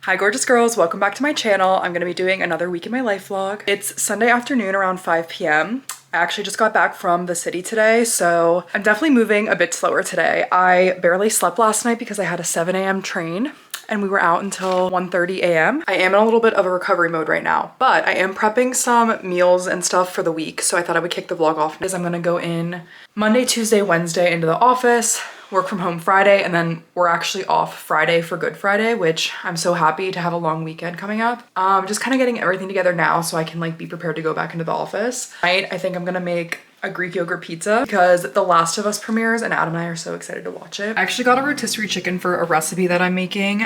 Hi gorgeous girls, welcome back to my channel. I'm gonna be doing another week in my life vlog. It's Sunday afternoon around 5 p.m. I actually just got back from the city today, so I'm definitely moving a bit slower today. I barely slept last night because I had a 7 a.m. train and we were out until 1:30 a.m. I am in a little bit of a recovery mode right now, but I am prepping some meals and stuff for the week, so I thought I would kick the vlog off because I'm gonna go in Monday, Tuesday, Wednesday into the office, work from home Friday, and then we're actually off Friday for Good Friday, which I'm so happy to have a long weekend coming up. Just kind of getting everything together now so I can like be prepared to go back into the office. Tonight, I think I'm gonna make a Greek yogurt pizza because The Last of Us premieres and Adam and I are so excited to watch it. I actually got a rotisserie chicken for a recipe that I'm making.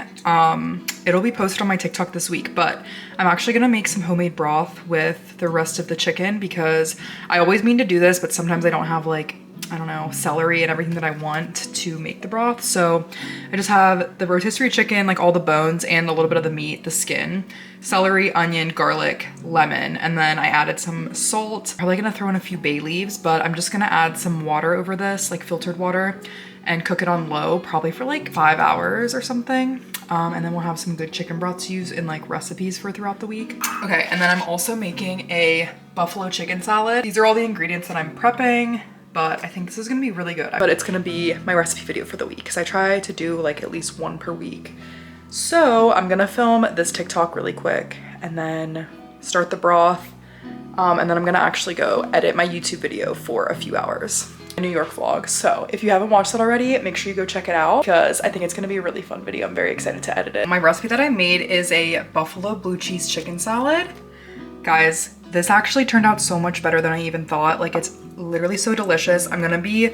It'll be posted on my TikTok this week, but I'm actually gonna make some homemade broth with the rest of the chicken because I always mean to do this, but sometimes I don't have like, I don't know, celery and everything that I want to make the broth. So I just have the rotisserie chicken, like all the bones and a little bit of the meat, the skin, celery, onion, garlic, lemon, and then I added some salt. Probably gonna throw in a few bay leaves, but I'm just gonna add some water over this, like filtered water, and cook it on low, probably for like 5 hours or something. And then we'll have some good chicken broth to use in like recipes for throughout the week. Okay, and then I'm also making a buffalo chicken salad. These are all the ingredients that I'm prepping, but I think this is gonna be really good. But it's gonna be my recipe video for the week because I try to do like at least one per week. So I'm gonna film this TikTok really quick and then start the broth. And then I'm gonna actually go edit my YouTube video for a few hours. A New York vlog. So if you haven't watched that already, make sure you go check it out because I think it's gonna be a really fun video. I'm very excited to edit it. My recipe that I made is a buffalo blue cheese chicken salad. Guys, this actually turned out so much better than I even thought. Like, it's literally so delicious. I'm gonna be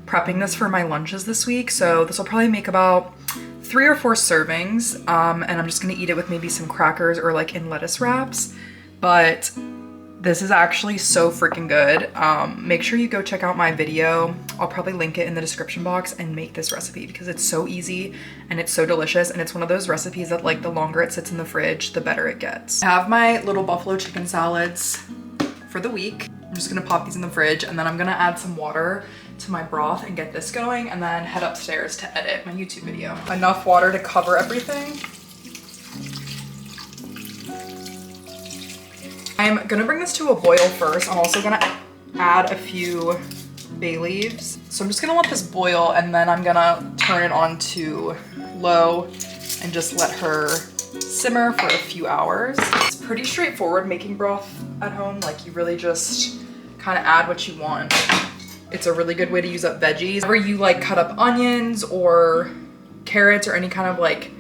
prepping this for my lunches this week, so this will probably make about 3 or 4 servings, and I'm just gonna eat it with maybe some crackers or like in lettuce wraps. But this is actually so freaking good. Make sure you go check out my video. I'll probably link it in the description box and make this recipe because it's so easy and it's so delicious, and it's one of those recipes that like the longer it sits in the fridge, the better it gets. I have my little buffalo chicken salads for the week. I'm just gonna pop these in the fridge and then I'm gonna add some water to my broth and get this going and then head upstairs to edit my YouTube video. Enough water to cover everything. I'm gonna bring this to a boil first. I'm also gonna add a few bay leaves. So I'm just gonna let this boil and then I'm gonna turn it on to low and just let her simmer for a few hours. It's pretty straightforward making broth at home. Like, you really just kind of add what you want. It's a really good way to use up veggies. Whenever you like cut up onions or carrots or any kind of like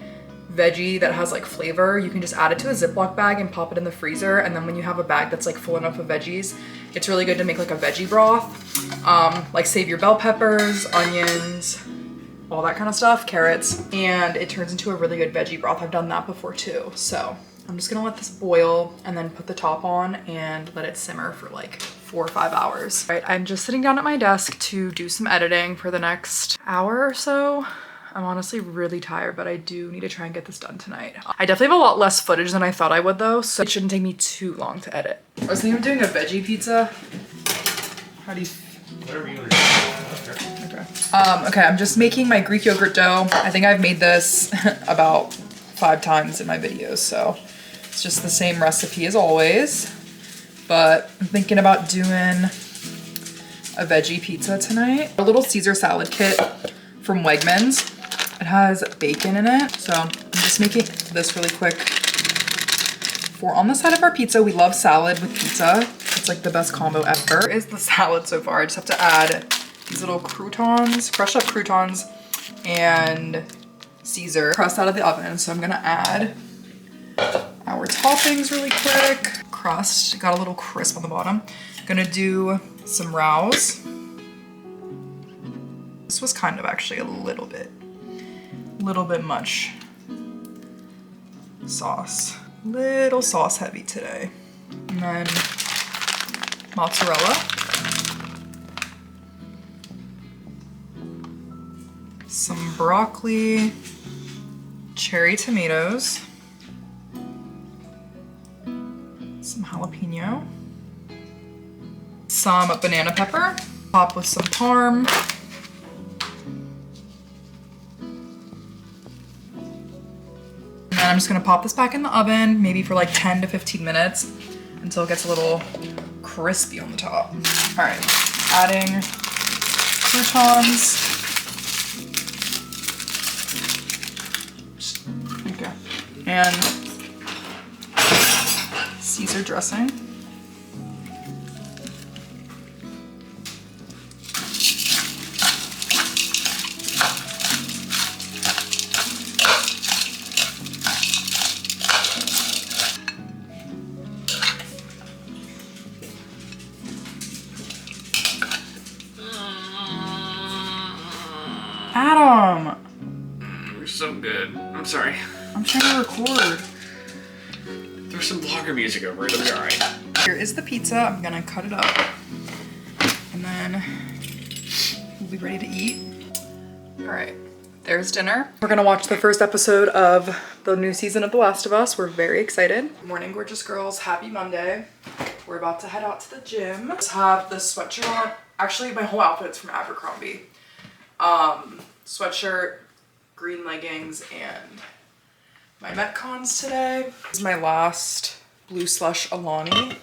veggie that has like flavor, you can just add it to a Ziploc bag and pop it in the freezer, and then when you have a bag that's like full enough of veggies, it's really good to make like a veggie broth. Like save your bell peppers, onions, all that kind of stuff, carrots, and it turns into a really good veggie broth. I've done that before too. So I'm just gonna let this boil and then put the top on and let it simmer for like 4 or 5 hours. All right, I'm just sitting down at my desk to do some editing for the next hour or so. I'm honestly really tired, but I do need to try and get this done tonight. I definitely have a lot less footage than I thought I would though, so it shouldn't take me too long to edit. I was thinking of doing a veggie pizza. How do you? Whatever you want. Okay, I'm just making my Greek yogurt dough. I think I've made this about 5 times in my videos, so it's just the same recipe as always. But I'm thinking about doing a veggie pizza tonight. A little Caesar salad kit from Wegmans. It has bacon in it, so I'm just making this really quick. For on the side of our pizza, we love salad with pizza. It's like the best combo ever. Is the salad so far. I just have to add these little croutons, crushed up croutons, and Caesar pressed out of the oven. So I'm gonna add our toppings really quick. Crust, got a little crisp on the bottom. Gonna do some rouse. This was kind of actually a little bit much sauce. Little sauce heavy today. And then mozzarella. Some broccoli, cherry tomatoes, some jalapeno, some banana pepper, top with some parm, and then I'm just gonna pop this back in the oven, maybe for like 10 to 15 minutes until it gets a little crispy on the top. All right, adding croutons. Okay, and Caesar dressing. Adam! You're so good. I'm sorry. I'm trying to record. There's some vlogger music over it. It'll be alright. Here is the pizza. I'm gonna cut it up. And then we'll be ready to eat. Alright, there's dinner. We're gonna watch the first episode of the new season of The Last of Us. We're very excited. Good morning, gorgeous girls. Happy Monday. We're about to head out to the gym. Just have this sweatshirt on. Actually, my whole outfit's from Abercrombie. Sweatshirt, green leggings, and my Metcons today. This is my last blue slush Alani.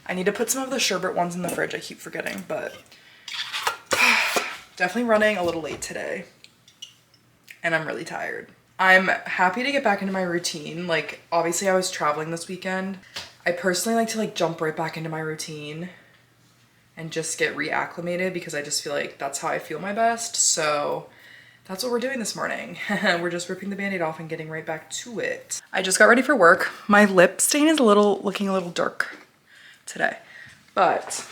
I need to put some of the sherbet ones in the fridge. I keep forgetting, but definitely running a little late today. And I'm really tired. I'm happy to get back into my routine. Like, obviously I was traveling this weekend. I personally like to like jump right back into my routine and just get reacclimated because I just feel like that's how I feel my best. So that's what we're doing this morning. We're just ripping the Band-Aid off and getting right back to it. I just got ready for work. My lip stain is looking a little dark today, but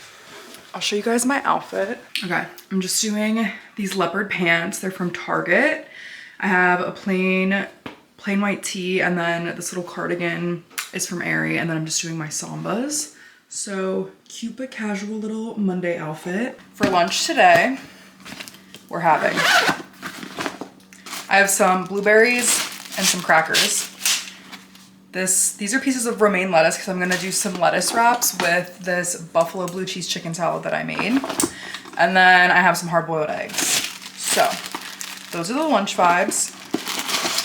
I'll show you guys my outfit. Okay, I'm just doing these leopard pants. They're from Target. I have a plain white tee, and then this little cardigan is from Aerie, and then I'm just doing my Sambas. So cute but casual little Monday outfit. For lunch today, we're having, I have some blueberries and some crackers. These are pieces of romaine lettuce because I'm gonna do some lettuce wraps with this buffalo blue cheese chicken salad that I made. And then I have some hard-boiled eggs. So those are the lunch vibes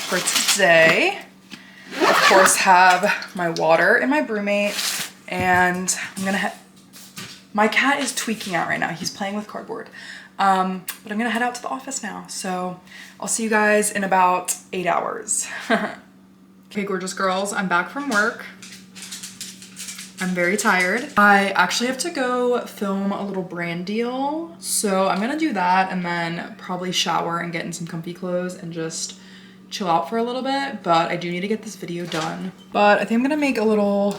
for today. Of course, have my water and my brewmate. And I'm gonna my cat is tweaking out right now. He's playing with cardboard. But I'm gonna head out to the office now. So I'll see you guys in about 8 hours. Okay, gorgeous girls, I'm back from work. I'm very tired. I actually have to go film a little brand deal. So I'm gonna do that and then probably shower and get in some comfy clothes and just chill out for a little bit. But I do need to get this video done. But I think I'm gonna make a little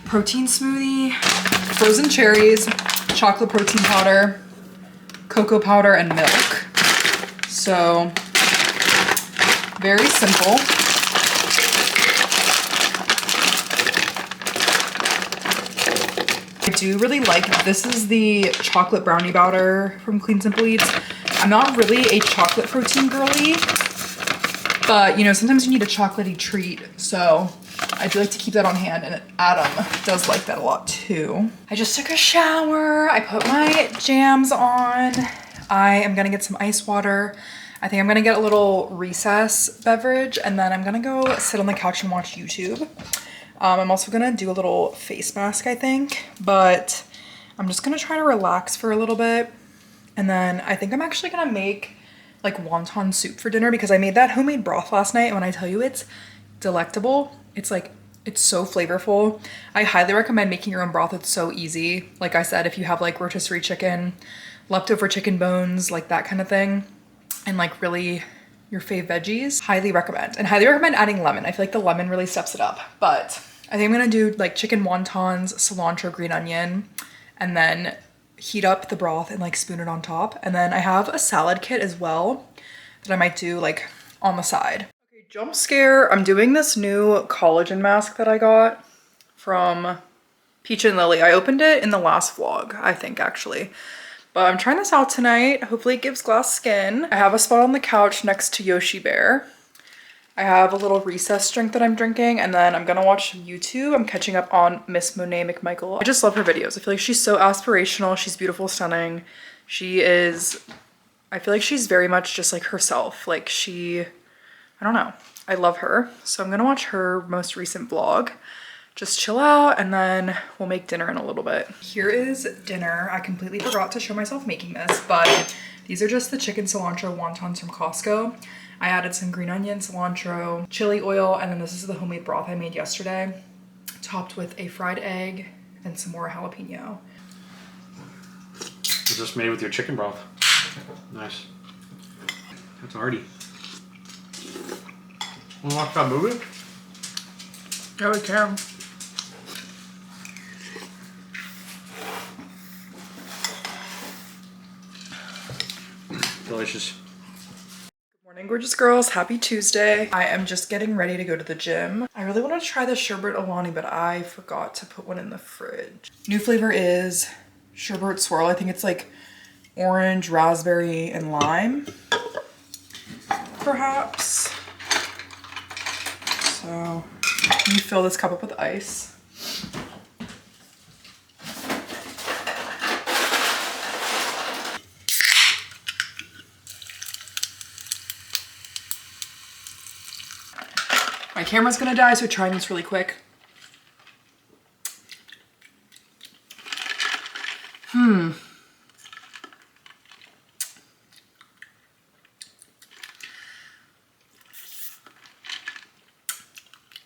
protein smoothie, frozen cherries, chocolate protein powder, cocoa powder, and milk. So very simple. I do really like, this is the chocolate brownie batter from Clean Simple Eats. I'm not really a chocolate protein girly, but you know, sometimes you need a chocolatey treat. So I do like to keep that on hand, and Adam does like that a lot too. I just took a shower. I put my jams on. I am gonna get some ice water. I think I'm gonna get a little recess beverage, and then I'm gonna go sit on the couch and watch YouTube. I'm also gonna do a little face mask, I think, but I'm just gonna try to relax for a little bit. And then I think I'm actually gonna make like wonton soup for dinner because I made that homemade broth last night, and when I tell you it's delectable, it's like, it's so flavorful. I highly recommend making your own broth. It's so easy. Like I said, if you have like rotisserie chicken, leftover chicken bones, like that kind of thing, and like really your fave veggies, highly recommend. And highly recommend adding lemon. I feel like the lemon really steps it up. But I think I'm gonna do like chicken wontons, cilantro, green onion, and then heat up the broth and like spoon it on top. And then I have a salad kit as well that I might do like on the side. Okay, jump scare. I'm doing this new collagen mask that I got from Peach and Lily. I opened it in the last vlog, I think actually. But I'm trying this out tonight. Hopefully it gives glass skin. I have a spot on the couch next to Yoshi Bear. I have a little recess drink that I'm drinking, and then I'm gonna watch some YouTube. I'm catching up on Miss Monet McMichael. I just love her videos. I feel like she's so aspirational. She's beautiful, stunning. She is, I feel like she's very much just like herself. Like I I don't know. I love her. So I'm gonna watch her most recent vlog, just chill out, and then we'll make dinner in a little bit. Here is dinner. I completely forgot to show myself making this, but these are just the chicken cilantro wontons from Costco. I added some green onion, cilantro, chili oil, and then this is the homemade broth I made yesterday, topped with a fried egg and some more jalapeno. It's just made with your chicken broth. Nice. That's arty. Wanna watch that movie? Yeah, we can. Delicious. Good morning, gorgeous girls. Happy Tuesday. I am just getting ready to go to the gym. I really want to try the sherbet alani, but I forgot to put one in the fridge. New flavor is sherbet swirl. I think it's like orange, raspberry, and lime, perhaps. So let me fill this cup up with ice. My camera's gonna die, so trying this really quick.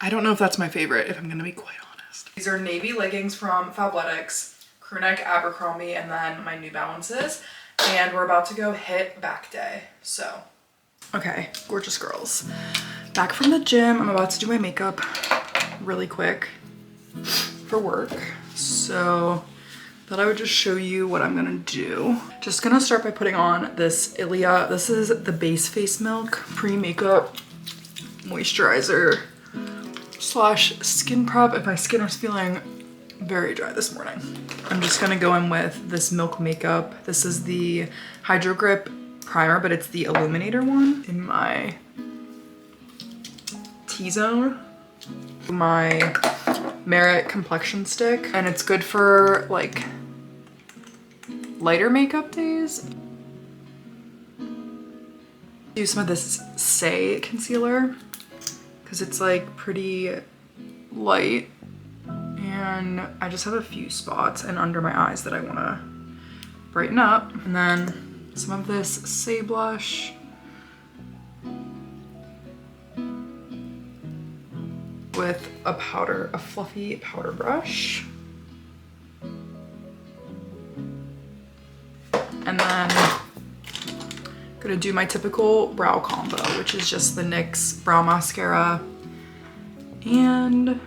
I don't know if that's my favorite, if I'm gonna be quite honest. These are navy leggings from Fabletics, crew neck Abercrombie, and then my New Balances. And we're about to go hit back day, so. Okay, gorgeous girls. Back from the gym, I'm about to do my makeup really quick for work. So thought I would just show you what I'm gonna do. Just gonna start by putting on this Ilia. This is the Base Face Milk pre-makeup moisturizer slash skin prep if my skin was feeling very dry this morning. I'm just gonna go in with this Milk Makeup. This is the Hydro Grip primer, but it's the illuminator one in my T-zone. My Merit complexion stick, and it's good for like lighter makeup days. Use some of this Say concealer because it's like pretty light, and I just have a few spots and under my eyes that I want to brighten up. And then some of this Say blush with a fluffy powder brush. And then I'm gonna do my typical brow combo, which is just the NYX brow mascara and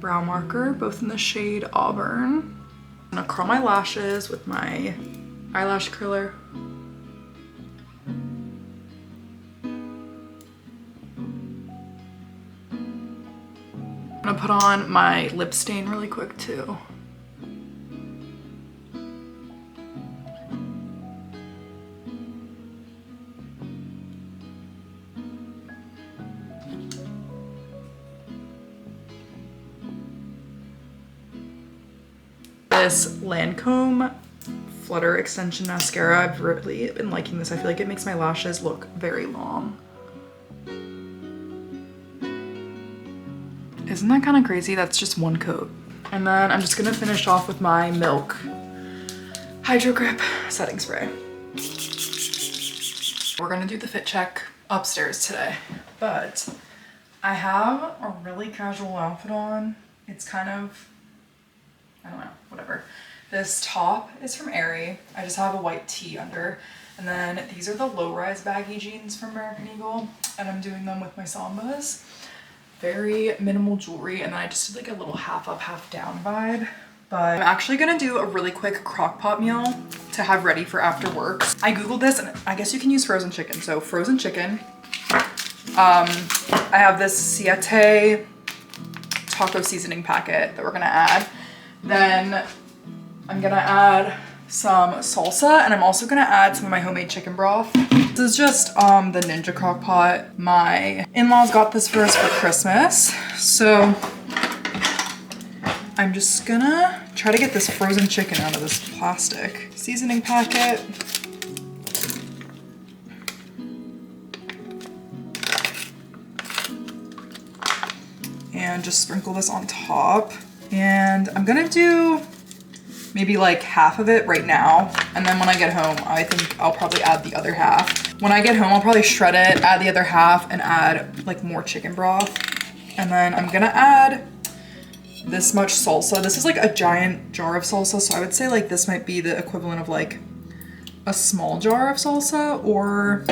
brow marker, both in the shade Auburn. I'm gonna curl my lashes with my eyelash curler. I'm gonna put on my lip stain really quick too. This Lancome Flutter Extension Mascara, I've really been liking this. I feel like it makes my lashes look very long. Isn't that kind of crazy? That's just one coat. And then I'm just gonna finish off with my Milk Hydro Grip setting spray. We're gonna do the fit check upstairs today, but I have a really casual outfit on. It's kind of, I don't know, whatever. This top is from Aerie. I just have a white tee under. And then these are the low-rise baggy jeans from American Eagle, and I'm doing them with my Sambas. Very minimal jewelry, and then I just did like a little half up, half down vibe. But I'm actually gonna do a really quick Crockpot meal to have ready for after work. I Googled this, and I guess you can use frozen chicken. So frozen chicken. I have this Siete taco seasoning packet that we're gonna add. Then I'm gonna add some salsa, and I'm also gonna add some of my homemade chicken broth. This is just the Ninja Crockpot. My in-laws got this for us for Christmas. So I'm just gonna try to get this frozen chicken out of this plastic seasoning packet. and just sprinkle this on top. And I'm gonna do maybe like half of it right now. And then when I get home, I think I'll probably add the other half. When I get home, I'll probably shred it, add the other half, and add like more chicken broth. And then I'm gonna add this much salsa. This is like a giant jar of salsa, so I would say like this might be the equivalent of like a small jar of salsa, or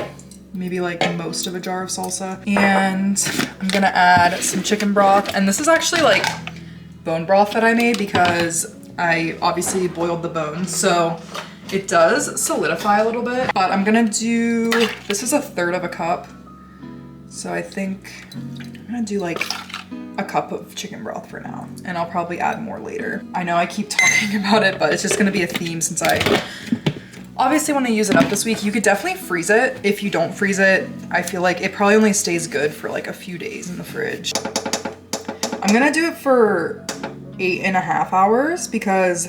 maybe like most of a jar of salsa. And I'm gonna add some chicken broth. And this is actually like bone broth that I made because I obviously boiled the bones, so it does solidify a little bit. But I'm gonna do, this is 1/3 of a cup. So I think I'm gonna do like a cup of chicken broth for now, and I'll probably add more later. I know I keep talking about it, but it's just gonna be a theme since I obviously want to use it up this week. You could definitely freeze it. If you don't freeze it, I feel like it probably only stays good for like a few days in the fridge. I'm gonna do it for 8.5 hours because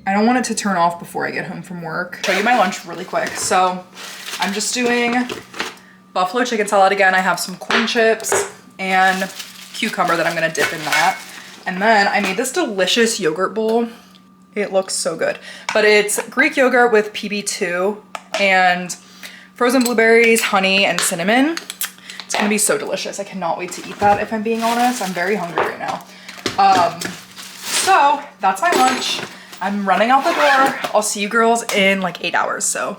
I don't want it to turn off before I get home from work. Show you my lunch really quick. So I'm just doing buffalo chicken salad again. I have some corn chips and cucumber that I'm gonna dip in that. And then I made this delicious yogurt bowl. It looks so good, but it's Greek yogurt with PB2 and frozen blueberries, honey, and cinnamon. It's gonna be so delicious. I cannot wait to eat that, if I'm being honest. I'm very hungry right now. So that's my lunch. I'm running out the door. I'll see you girls in like 8 hours, so.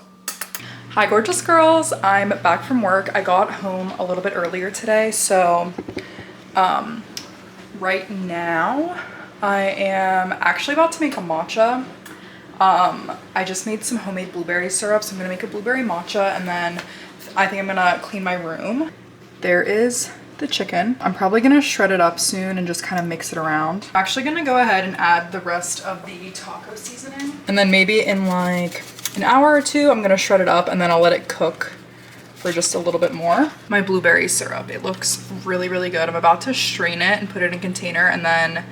Hi, gorgeous girls. I'm back from work. I got home a little bit earlier today, so right now I am actually about to make a matcha. I just made some homemade blueberry syrup, so I'm gonna make a blueberry matcha, and then I think I'm gonna clean my room. There is the chicken. I'm probably gonna shred it up soon and just kind of mix it around. I'm actually gonna go ahead and add the rest of the taco seasoning. And then maybe in like an hour or two, I'm gonna shred it up and then I'll let it cook for just a little bit more. My blueberry syrup, it looks really, really good. I'm about to strain it and put it in a container and then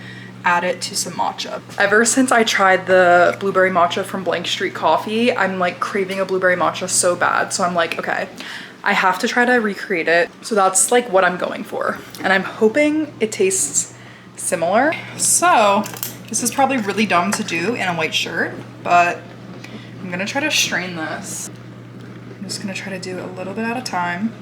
add it to some matcha. Ever since I tried the blueberry matcha from Blank Street Coffee, I'm like craving a blueberry matcha so bad. So I'm like, okay, I have to try to recreate it. So that's like what I'm going for. And I'm hoping it tastes similar. So this is probably really dumb to do in a white shirt, but I'm gonna try to strain this. I'm just gonna try to do it a little bit at a time.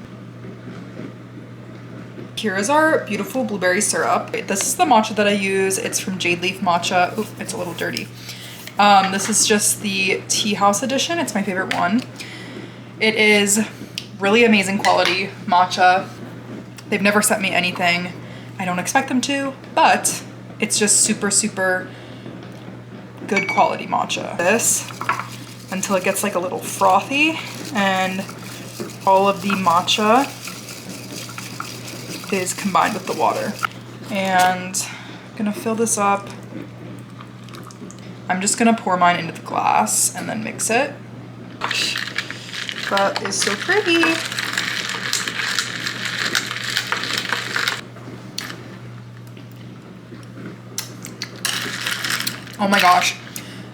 Here is our beautiful blueberry syrup. This is the matcha that I use. It's from Jade Leaf Matcha. Ooh, it's a little dirty. This is just the tea house edition. It's my favorite one. It is really amazing quality matcha. They've never sent me anything. I don't expect them to, but it's just super, super good quality matcha. This until it gets like a little frothy, and all of the matcha is combined with the water. And I'm gonna fill this up. I'm just gonna pour mine into the glass and then mix it. That is so pretty. Oh my gosh.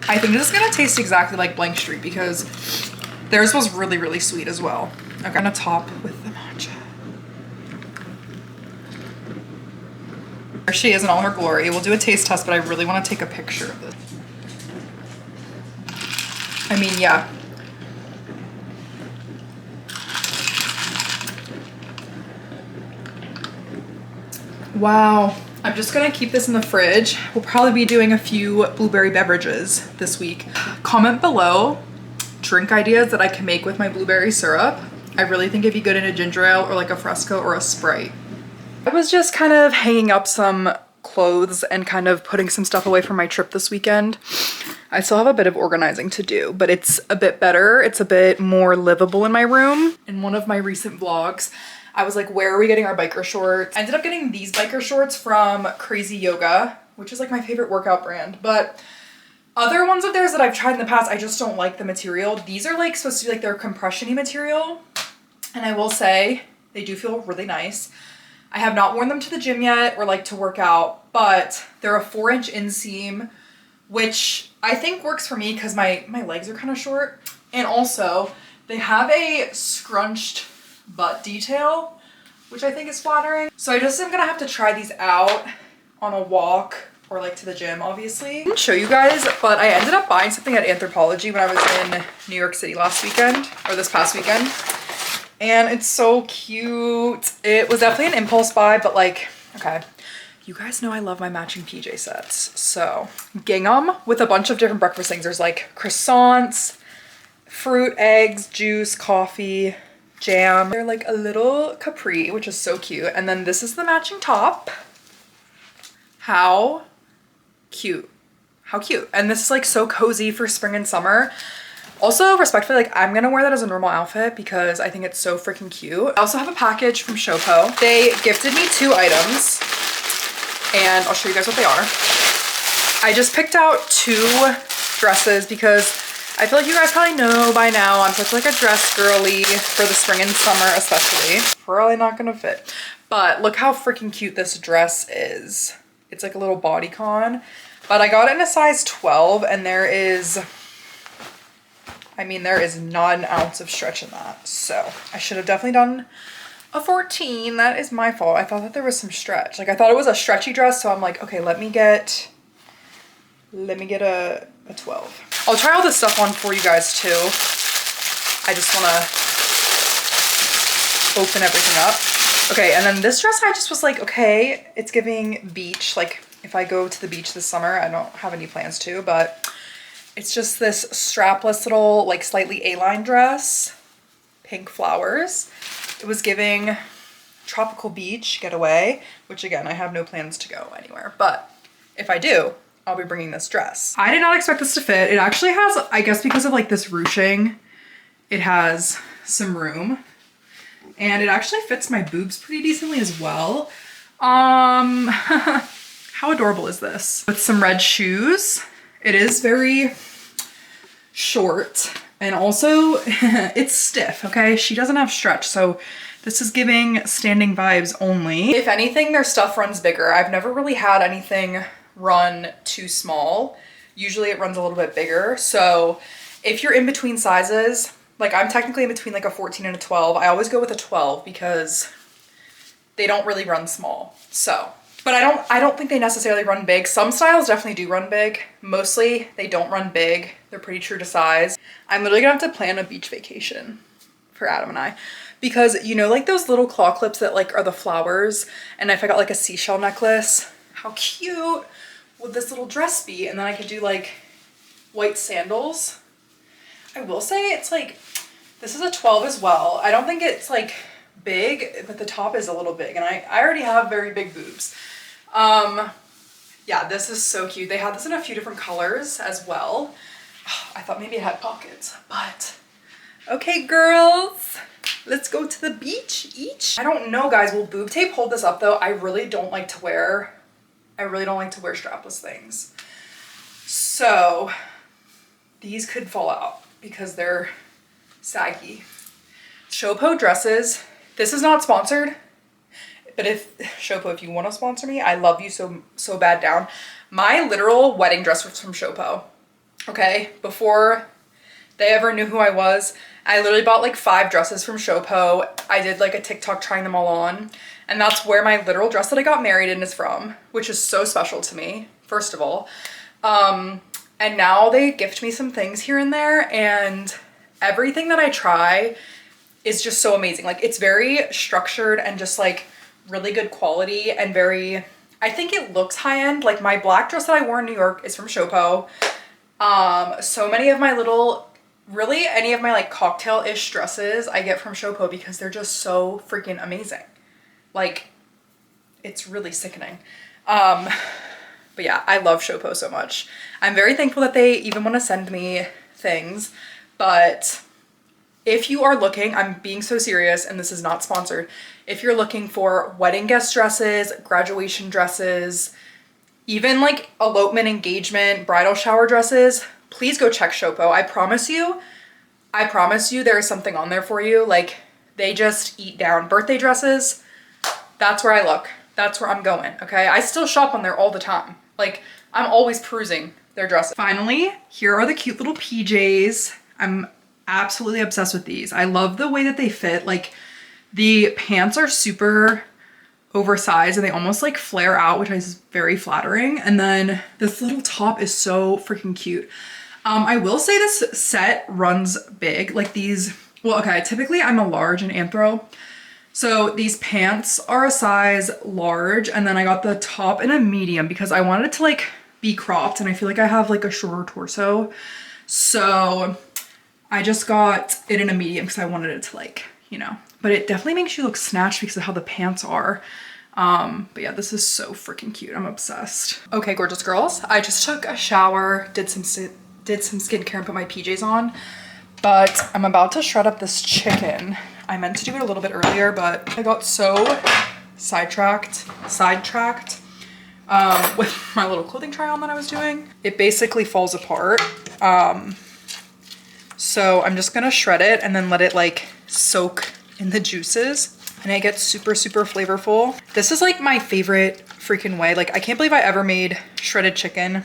I think this is gonna taste exactly like Blank Street because theirs was really, really sweet as well. I'm gonna top with the matcha. There she is in all her glory. We'll do a taste test, but I really want to take a picture of this. I mean, yeah. Wow. I'm just gonna keep this in the fridge. We'll probably be doing a few blueberry beverages this week. Comment below drink ideas that I can make with my blueberry syrup. I really think it'd be good in a ginger ale or like a Fresco or a Sprite. I was just kind of hanging up some clothes and kind of putting some stuff away from my trip this weekend. I still have a bit of organizing to do, but it's a bit better. It's a bit more livable in my room. In one of my recent vlogs, I was like, where are we getting our biker shorts? I ended up getting these biker shorts from Crazy Yoga, which is like my favorite workout brand, but other ones of theirs that I've tried in the past, I just don't like the material. These are like supposed to be like their compression-y material, and I will say they do feel really nice. I have not worn them to the gym yet or like to work out, but they're a 4-inch inseam, which I think works for me because my legs are kind of short. And also they have a scrunched butt detail, which I think is flattering. So I just am gonna have to try these out on a walk or like to the gym, obviously. I didn't show you guys, but I ended up buying something at Anthropologie when I was in New York City last weekend, or this past weekend. And it's so cute. It was definitely an impulse buy, but like, okay. You guys know I love my matching PJ sets. So gingham with a bunch of different breakfast things. There's like croissants, fruit, eggs, juice, coffee, jam. They're like a little capri, which is so cute. And then this is the matching top. How cute. How cute. And this is like so cozy for spring and summer. Also, respectfully, like I'm gonna wear that as a normal outfit because I think it's so freaking cute. I also have a package from Shopo. They gifted me 2 items and I'll show you guys what they are. I just picked out 2 dresses because I feel like you guys probably know by now I'm such like a dress girly for the spring and summer especially. Probably not gonna fit, but look how freaking cute this dress is. It's like a little bodycon, but I got it in a size 12 and there is, I mean, there is not an ounce of stretch in that. So I should have definitely done a 14. That is my fault. I thought that there was some stretch. Like I thought it was a stretchy dress. So I'm like, okay, let me get a 12. I'll try all this stuff on for you guys too. I just want to open everything up. Okay, and then this dress I just was like, okay, it's giving beach. Like if I go to the beach this summer, I don't have any plans to, but it's just this strapless little like slightly A-line dress, pink flowers. It was giving tropical beach getaway, which again, I have no plans to go anywhere, but if I do, I'll be bringing this dress. I did not expect this to fit. It actually has, I guess because of like this ruching, it has some room. And it actually fits my boobs pretty decently as well. How adorable is this? With some red shoes. It is very short and also it's stiff, okay? She doesn't have stretch, so this is giving standing vibes only. If anything, their stuff runs bigger. I've never really had anything run too small. Usually it runs a little bit bigger. So if you're in between sizes, like I'm technically in between like a 14 and a 12. I always go with a 12 because they don't really run small. So, but I don't think they necessarily run big. Some styles definitely do run big. Mostly they don't run big. They're pretty true to size. I'm literally gonna have to plan a beach vacation for Adam and I because you know, like those little claw clips that like are the flowers. And if I got like a seashell necklace, how cute would this little dress be? And then I could do like white sandals. I will say it's like, this is a 12 as well. I don't think it's like big, but the top is a little big and I already have very big boobs. Yeah, this is so cute. They had this in a few different colors as well. Oh, I thought maybe it had pockets, but okay, girls, let's go to the beach each. I don't know, guys, will boob tape hold this up though? I really don't like to wear strapless things. So these could fall out because they're saggy. Shopo dresses. This is not sponsored, but if Shopo, if you want to sponsor me, I love you so bad down. My literal wedding dress was from Shopo. Okay, before they ever knew who I was, I literally bought like 5 dresses from Shopo. I did like a TikTok trying them all on, and that's where my literal dress that I got married in is from, which is so special to me, first of all. And now they gift me some things here and there, and everything that I try is just so amazing. Like it's very structured and just like really good quality and very, I think it looks high end. Like my black dress that I wore in New York is from Shopo. So many of my little, really any of my like cocktail-ish dresses I get from Shopo because they're just so freaking amazing. Like it's really sickening. But yeah, I love Shopo so much. I'm very thankful that they even want to send me things, but if you are looking, I'm being so serious and this is not sponsored. If you're looking for wedding guest dresses, graduation dresses, even like elopement, engagement, bridal shower dresses, please go check Shopo. I promise you there is something on there for you. Like they just eat down. Birthday dresses, that's where I look. That's where I'm going, okay? I still shop on there all the time. Like I'm always perusing their dresses. Finally, here are the cute little PJs. I'm absolutely obsessed with these. I love the way that they fit. Like The pants are super oversized and they almost like flare out, which is very flattering. And then this little top is so freaking cute. I will say this set runs big. Like these, well, okay, typically I'm a large in Anthro. So these pants are a size large, and then I got the top in a medium because I wanted it to like be cropped, and I feel like I have like a shorter torso. So I just got it in a medium because I wanted it to like, you know, but it definitely makes you look snatched because of how the pants are. But yeah, this is so freaking cute. I'm obsessed. Okay, gorgeous girls. I just took a shower, did some skincare and put my PJs on, but I'm about to shred up this chicken. I meant to do it a little bit earlier, but I got so sidetracked with my little clothing try on that I was doing. It basically falls apart. So I'm just gonna shred it and then let it like soak in the juices, and it gets super, super flavorful. This is like my favorite freaking way. Like I can't believe I ever made shredded chicken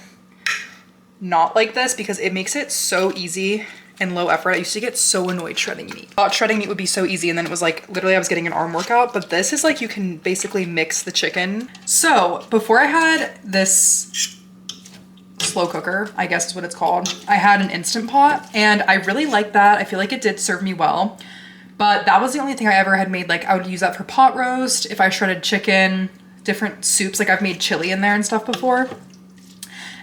not like this because it makes it so easy and low effort. I used to get so annoyed shredding meat. I thought shredding meat would be so easy, and then it was like literally I was getting an arm workout, but this is like you can basically mix the chicken. So before I had this slow cooker, I guess is what it's called, I had an Instant Pot, and I really liked that. I feel like it did serve me well, but that was the only thing I ever had made. Like I would use that for pot roast, if I shredded chicken, different soups. Like I've made chili in there and stuff before.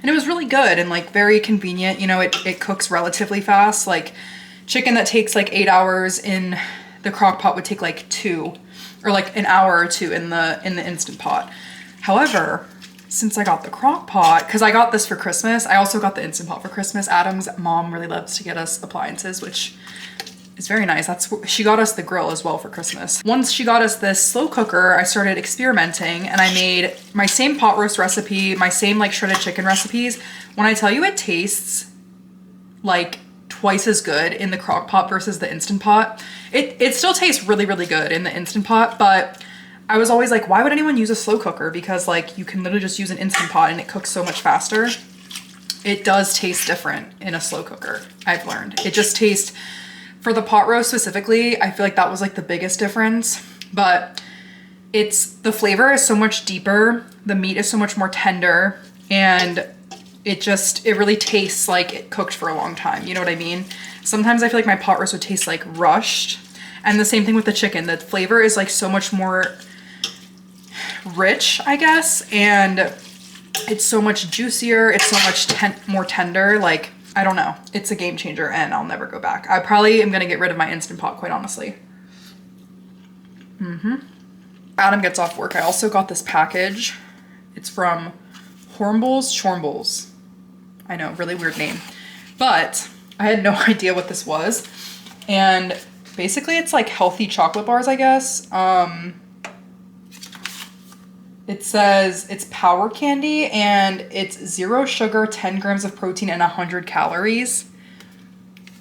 And it was really good and like very convenient. You know, it cooks relatively fast. Like chicken that takes like 8 hours in the crock pot would take like 2 or like an hour or 2 in the Instant Pot. However, since I got the crock pot, because I got this for Christmas, I also got the Instant Pot for Christmas. Adam's mom really loves to get us appliances, which is very nice. She got us the grill as well for Christmas. Once she got us this slow cooker, I started experimenting and I made my same pot roast recipe, my same like shredded chicken recipes. When I tell you it tastes like twice as good in the crock pot versus the Instant Pot, it still tastes really, really good in the Instant Pot, but I was always like, why would anyone use a slow cooker? Because like you can literally just use an Instant Pot and it cooks so much faster. It does taste different in a slow cooker, I've learned. It just tastes, for the pot roast specifically, I feel like that was like the biggest difference, but the flavor is so much deeper, the meat is so much more tender, and it really tastes like it cooked for a long time, you know what I mean? Sometimes I feel like my pot roast would taste like rushed, and the same thing with the chicken. The flavor is like so much more rich, I guess, and it's so much juicier, it's so much more tender. Like, I don't know. It's a game changer and I'll never go back. I probably am gonna get rid of my Instant Pot, quite honestly. Adam gets off work. I also got this package. It's from Chores. I know, really weird name. But I had no idea what this was. And basically it's like healthy chocolate bars, I guess. It says it's power candy and it's 0 sugar, 10 grams of protein, and 100 calories,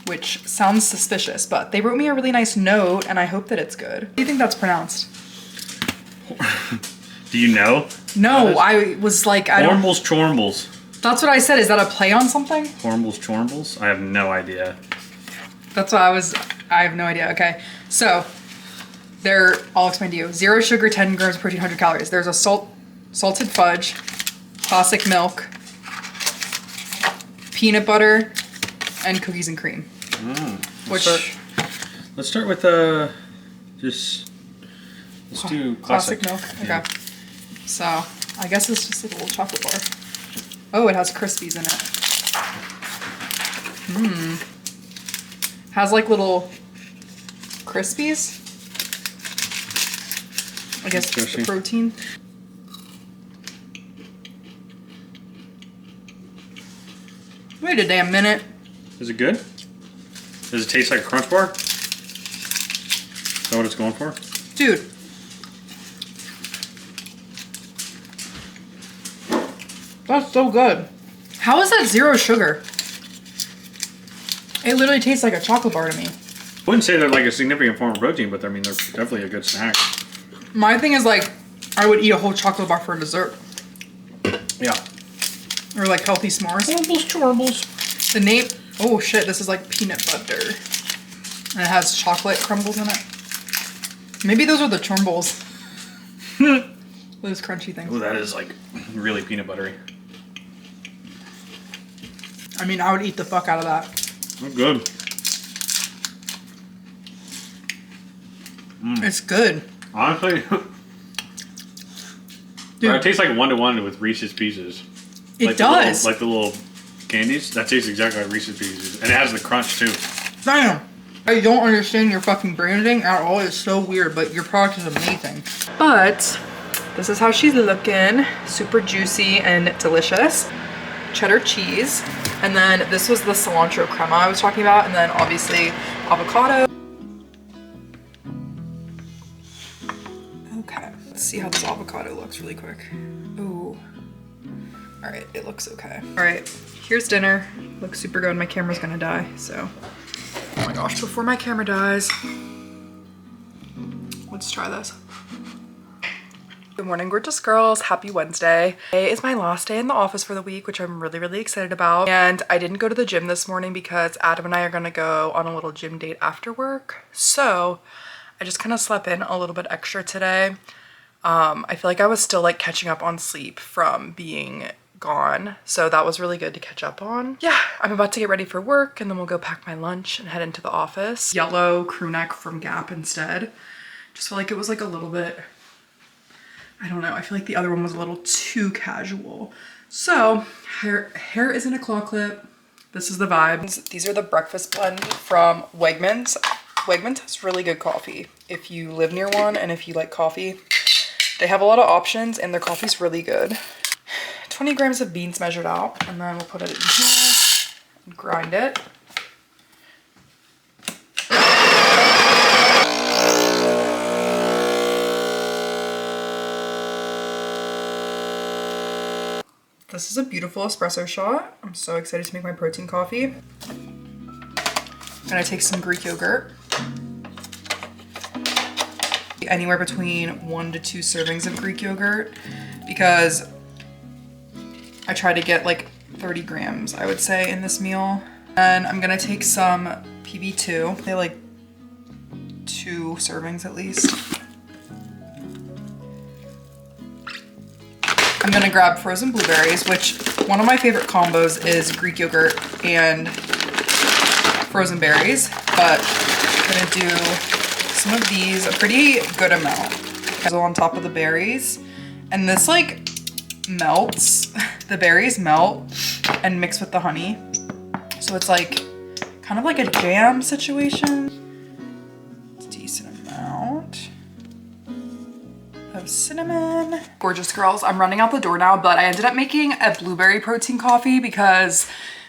which sounds suspicious, but they wrote me a really nice note and I hope that it's good. What do you think that's pronounced? Do you know? No, I was like, I don't. Hormels Chormbles. That's what I said. Is that a play on something? Hormels Chormbles? I have no idea. That's what I have no idea. Okay, so I'll explain to you. 0 sugar, 10 grams of protein, 100 calories. There's a salted fudge, classic milk, peanut butter, and cookies and cream. Let's start with let's do classic milk. Yeah. Okay. So I guess it's just like a little chocolate bar. Oh, it has Crispies in it. Has like little Crispies. I guess it's the protein. Wait a damn minute. Is it good? Does it taste like a Crunch Bar? Is that what it's going for? Dude. That's so good. How is that 0 sugar? It literally tastes like a chocolate bar to me. I wouldn't say they're like a significant form of protein, but I mean, they're definitely a good snack. My thing is like, I would eat a whole chocolate bar for dessert. Yeah. Or like healthy s'mores. Chorbles. The name, oh shit, this is like peanut butter. And it has chocolate crumbles in it. Maybe those are the churmbles. Those crunchy things. Oh, that is like really peanut buttery. I mean, I would eat the fuck out of that. Oh, good. It's good. Honestly, Dude, it tastes like 1-to-1 with Reese's Pieces. It like does. Like the little candies. That tastes exactly like Reese's Pieces. And it has the crunch too. Damn. I don't understand your fucking branding at all. It's so weird, but your product is amazing. But this is how she's looking. Super juicy and delicious. Cheddar cheese. And then this was the cilantro crema I was talking about. And then obviously avocado. Okay, let's see how this avocado looks really quick. Ooh. All right, it looks okay. All right, here's dinner. Looks super good. My camera's gonna die, so. Oh my gosh, before my camera dies, let's try this. Good morning, gorgeous girls. Happy Wednesday. Today is my last day in the office for the week, which I'm really, really excited about. And I didn't go to the gym this morning because Adam and I are gonna go on a little gym date after work. So I just kind of slept in a little bit extra today. I feel like I was still like catching up on sleep from being gone. So that was really good to catch up on. Yeah, I'm about to get ready for work and then we'll go pack my lunch and head into the office. Yellow crew neck from Gap instead. Just feel like it was like a little bit, I don't know. I feel like the other one was a little too casual. So hair is in a claw clip. This is the vibes. These are the breakfast blend from Wegmans. Wegmans has really good coffee. If you live near one and if you like coffee, they have a lot of options and their coffee's really good. 20 grams of beans measured out, and then we'll put it in here and grind it. This is a beautiful espresso shot. I'm so excited to make my protein coffee. I'm gonna take some Greek yogurt. Anywhere between 1 to 2 servings of Greek yogurt because I try to get like 30 grams, I would say, in this meal. And I'm gonna take some PB2. They like 2 servings at least. I'm gonna grab frozen blueberries, which one of my favorite combos is Greek yogurt and frozen berries, but I'm gonna do some of these, a pretty good amount. So on top of the berries, and this like melts, the berries melt and mix with the honey. So it's like kind of like a jam situation. Decent amount of cinnamon. Gorgeous girls, I'm running out the door now, but I ended up making a blueberry protein coffee because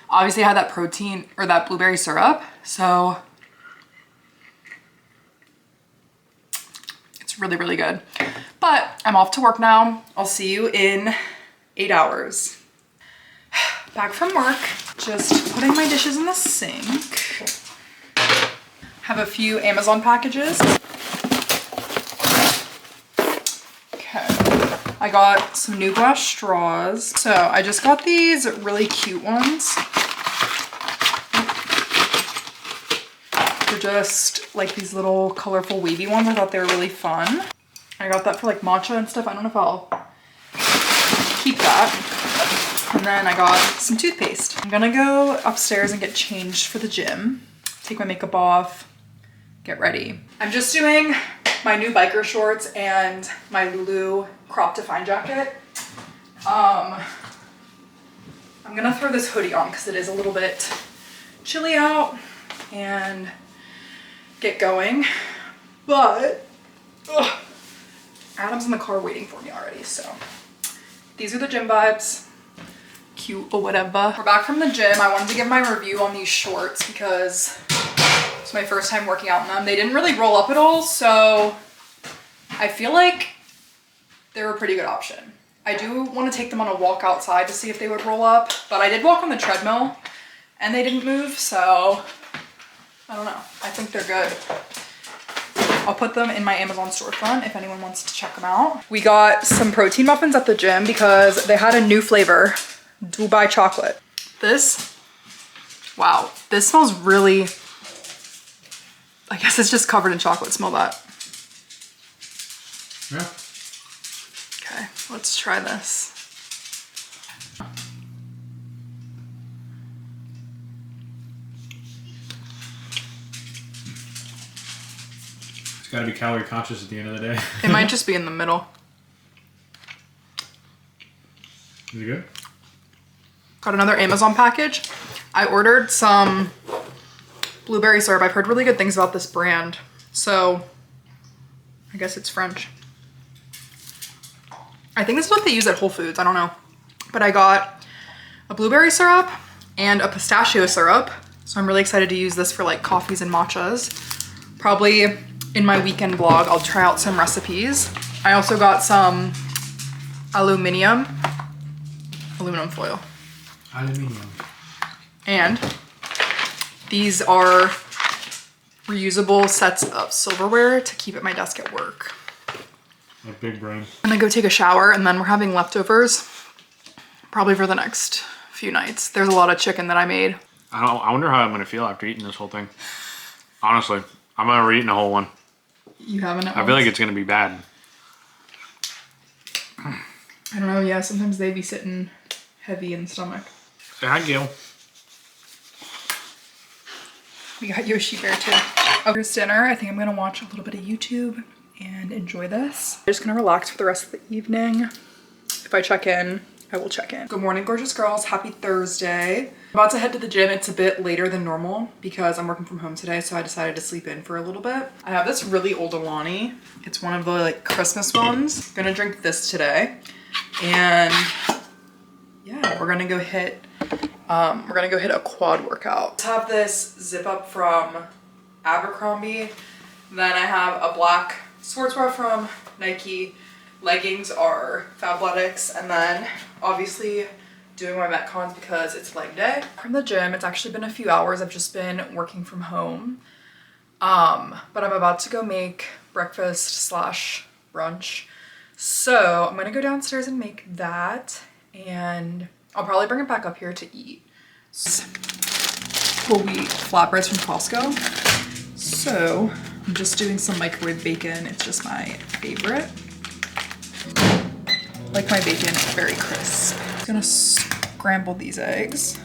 obviously I had that protein or that blueberry syrup. So it's really, really good. But I'm off to work now. I'll see you in 8 hours. Back from work, just putting my dishes in the sink. Have a few Amazon packages. Okay, I got some new glass straws. So I just got these really cute ones. They're just like these little colorful wavy ones. I thought they were really fun. I got that for like matcha and stuff. I don't know if I'll keep that. And then I got some toothpaste. I'm gonna go upstairs and get changed for the gym. Take my makeup off, get ready. I'm just doing my new biker shorts and my Lulu crop define jacket. I'm gonna throw this hoodie on because it is a little bit chilly out and get going. But, ugh. Adam's in the car waiting for me already, so these are the gym vibes. Cute or whatever. We're back from the gym. I wanted to give my review on these shorts because it's my first time working out in them. They didn't really roll up at all, so I feel like they're a pretty good option. I do want to take them on a walk outside to see if they would roll up, but I did walk on the treadmill and they didn't move, so I don't know. I think they're good. I'll put them in my Amazon storefront if anyone wants to check them out. We got some protein muffins at the gym because they had a new flavor, Dubai chocolate. This, wow, this smells really, I guess it's just covered in chocolate. Smell that. Yeah. Okay, let's try this. It's got to be calorie conscious at the end of the day. It might just be in the middle. Is it good? Got another Amazon package. I ordered some blueberry syrup. I've heard really good things about this brand, so I guess it's French. I think this is what they use at Whole Foods. I don't know. But I got a blueberry syrup and a pistachio syrup. So I'm really excited to use this for like coffees and matchas. Probably in my weekend vlog, I'll try out some recipes. I also got some aluminum foil. Aluminium. And these are reusable sets of silverware to keep at my desk at work. A big brain. I'm gonna go take a shower and then we're having leftovers probably for the next few nights. There's a lot of chicken that I made. I wonder how I'm gonna feel after eating this whole thing. Honestly, I'm never eating a whole one. You haven't? I feel like it's gonna be bad. I don't know, yeah, sometimes they be sitting heavy in the stomach. Say hi, Gail. We got Yoshi Bear too. Here's dinner. I think I'm gonna watch a little bit of YouTube and enjoy this. I'm just gonna relax for the rest of the evening. If I check in, I will check in. Good morning, gorgeous girls. Happy Thursday. I'm about to head to the gym. It's a bit later than normal because I'm working from home today, so I decided to sleep in for a little bit. I have this really old Alani. It's one of the like Christmas ones. Gonna drink this today. And yeah, we're gonna go hit a quad workout. I have this zip up from Abercrombie. Then I have a black sports bra from Nike. Leggings are Fabletics. And then obviously doing my Metcons because it's leg day. From the gym, it's actually been a few hours. I've just been working from home. But I'm about to go make breakfast slash brunch. So I'm gonna go downstairs and make that. And I'll probably bring it back up here to eat. Whole wheat flatbreads from Costco. So I'm just doing some microwave bacon. It's just my favorite. Like my bacon very crisp. I'm gonna scramble these eggs.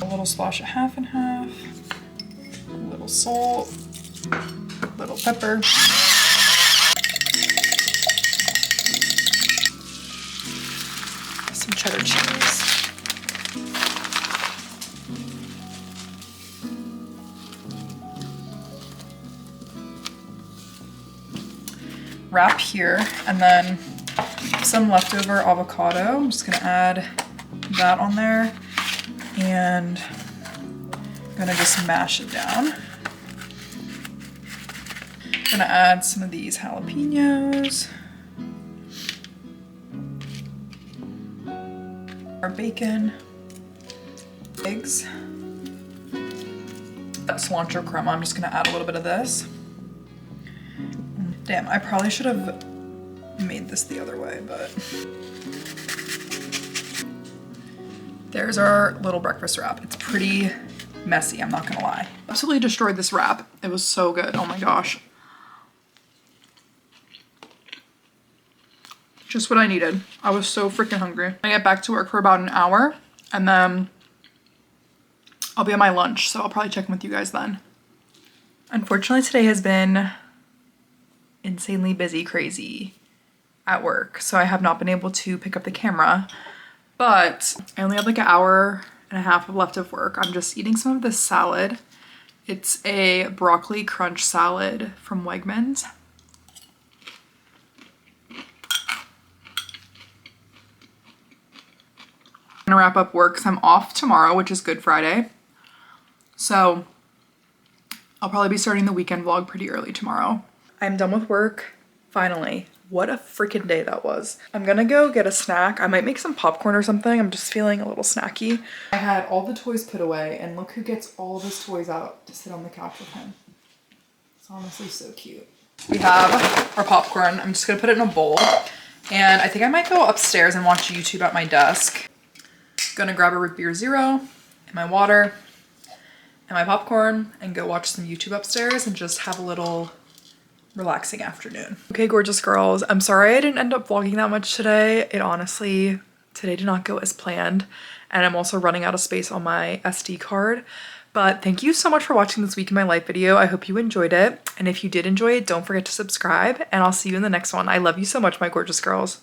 A little splash of half and half. A little salt. A little pepper. Some cheddar cheese. Wrap here, and then some leftover avocado. I'm just gonna add that on there, and I'm gonna just mash it down. I'm gonna add some of these jalapenos. Our bacon, eggs, that cilantro crema. I'm just gonna add a little bit of this. Damn, I probably should have made this the other way, but there's our little breakfast wrap. It's pretty messy, I'm not gonna lie. Absolutely destroyed this wrap. It was so good, oh my gosh. Just what I needed. I was so freaking hungry. I get back to work for about an hour and then I'll be on my lunch, so I'll probably check in with you guys then. Unfortunately, today has been insanely busy, crazy at work, so I have not been able to pick up the camera, but I only have like an hour and a half left of work. I'm just eating some of this salad. It's a broccoli crunch salad from Wegmans. I'm gonna wrap up work because I'm off tomorrow, which is Good Friday. So I'll probably be starting the weekend vlog pretty early tomorrow. I'm done with work, finally. What a freaking day that was. I'm gonna go get a snack. I might make some popcorn or something. I'm just feeling a little snacky. I had all the toys put away and look who gets all of his toys out to sit on the couch with him. It's honestly so cute. We have our popcorn. I'm just gonna put it in a bowl. And I think I might go upstairs and watch YouTube at my desk. Gonna grab a root beer zero and my water and my popcorn and go watch some YouTube upstairs and just have a little relaxing afternoon. Okay, gorgeous girls. I'm sorry I didn't end up vlogging that much today. It honestly, today did not go as planned. And I'm also running out of space on my SD card. But thank you so much for watching this week in my life video. I hope you enjoyed it. And if you did enjoy it, don't forget to subscribe and I'll see you in the next one. I love you so much, my gorgeous girls.